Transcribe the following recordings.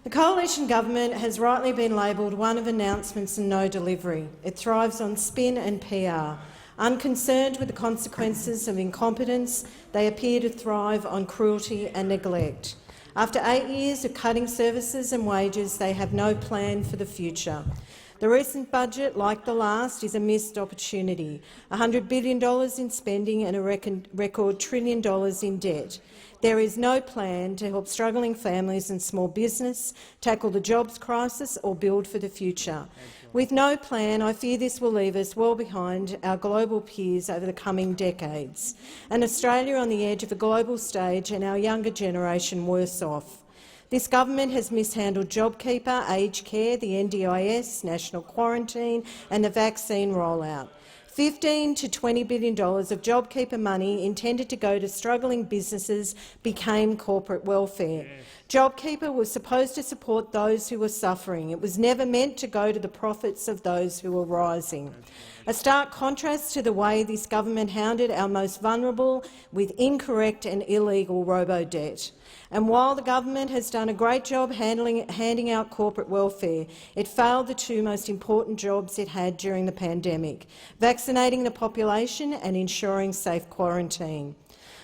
The coalition government has rightly been labelled one of announcements and no delivery. It thrives on spin and PR. Unconcerned with the consequences of incompetence, they appear to thrive on cruelty and neglect. After 8 years of cutting services and wages, they have no plan for the future. The recent budget, like the last, is a missed opportunity. $100 billion in spending and a record $1 trillion in debt. There is no plan to help struggling families and small business, tackle the jobs crisis or build for the future. With no plan, I fear this will leave us well behind our global peers over the coming decades, and Australia on the edge of a global stage and our younger generation worse off. This government has mishandled JobKeeper, aged care, the NDIS, national quarantine and the vaccine rollout. $15 to $20 billion of JobKeeper money intended to go to struggling businesses became corporate welfare. JobKeeper was supposed to support those who were suffering. It was never meant to go to the profits of those who were rising. A stark contrast to the way this government hounded our most vulnerable with incorrect and illegal robo-debt. And while the government has done a great job handing out corporate welfare, it failed the two most important jobs it had during the pandemic: vaccinating the population and ensuring safe quarantine.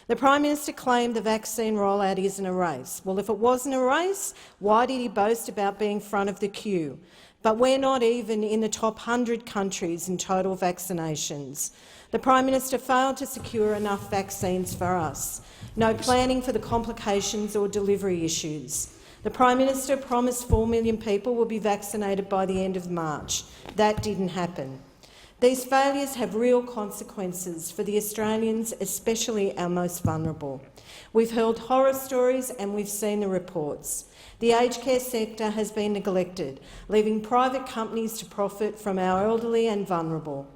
The Prime Minister claimed the vaccine rollout isn't a race. Well, if it wasn't a race, why did he boast about being front of the queue? But we're not even in the top 100 countries in total vaccinations. The Prime Minister failed to secure enough vaccines for us. No planning for the complications or delivery issues. The Prime Minister promised 4 million people will be vaccinated by the end of March. That didn't happen. These failures have real consequences for the Australians, especially our most vulnerable. We've heard horror stories and we've seen the reports. The aged care sector has been neglected, leaving private companies to profit from our elderly and vulnerable.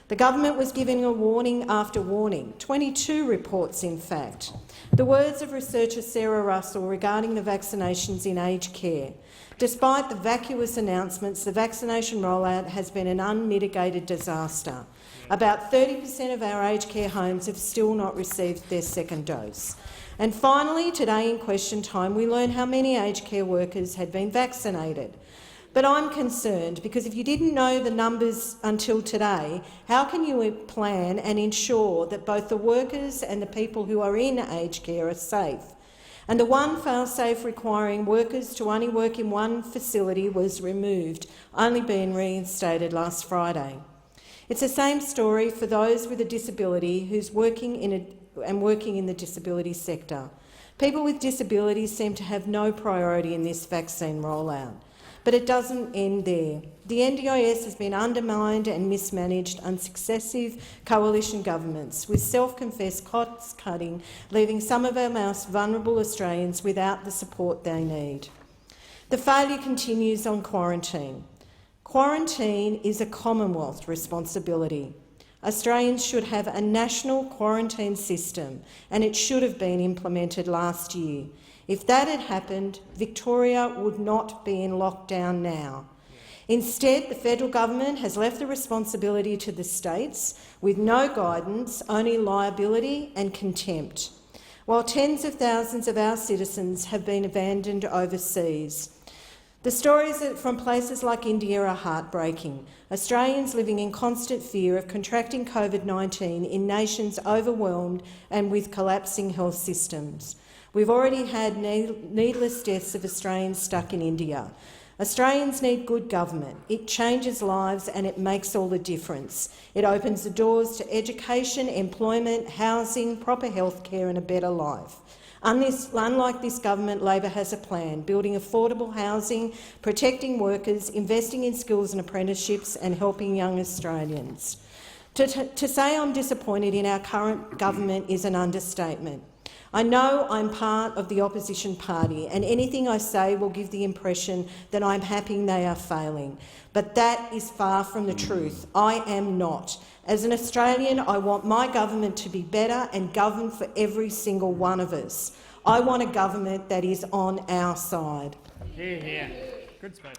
The government was giving a warning after warning, 22 reports in fact. The words of researcher Sarah Russell regarding the vaccinations in aged care. Despite the vacuous announcements, the vaccination rollout has been an unmitigated disaster. About 30% of our aged care homes have still not received their second dose. And finally, today in question time, we learned how many aged care workers had been vaccinated. But I'm concerned because if you didn't know the numbers until today, how can you plan and ensure that both the workers and the people who are in aged care are safe? And the one fail-safe requiring workers to only work in one facility was removed, only being reinstated last Friday. It's the same story for those with a disability who's working in the disability sector. People with disabilities seem to have no priority in this vaccine rollout. But it doesn't end there. The NDIS has been undermined and mismanaged under successive coalition governments, with self-confessed cost-cutting leaving some of our most vulnerable Australians without the support they need. The failure continues on quarantine. Quarantine is a Commonwealth responsibility. Australians should have a national quarantine system, and it should have been implemented last year. If that had happened, Victoria would not be in lockdown now. Instead, the federal government has left the responsibility to the states with no guidance, only liability and contempt, while tens of thousands of our citizens have been abandoned overseas. The stories from places like India are heartbreaking. Australians living in constant fear of contracting COVID-19 in nations overwhelmed and with collapsing health systems. We've already had needless deaths of Australians stuck in India. Australians need good government. It changes lives and it makes all the difference. It opens the doors to education, employment, housing, proper health care and a better life. Unlike this government, Labor has a plan, building affordable housing, protecting workers, investing in skills and apprenticeships and helping young Australians. To say I'm disappointed in our current government is an understatement. I know I'm part of the opposition party and anything I say will give the impression that I'm happy they are failing. But that is far from the truth. I am not. As an Australian, I want my government to be better and govern for every single one of us. I want a government that is on our side. Yeah. Good speech.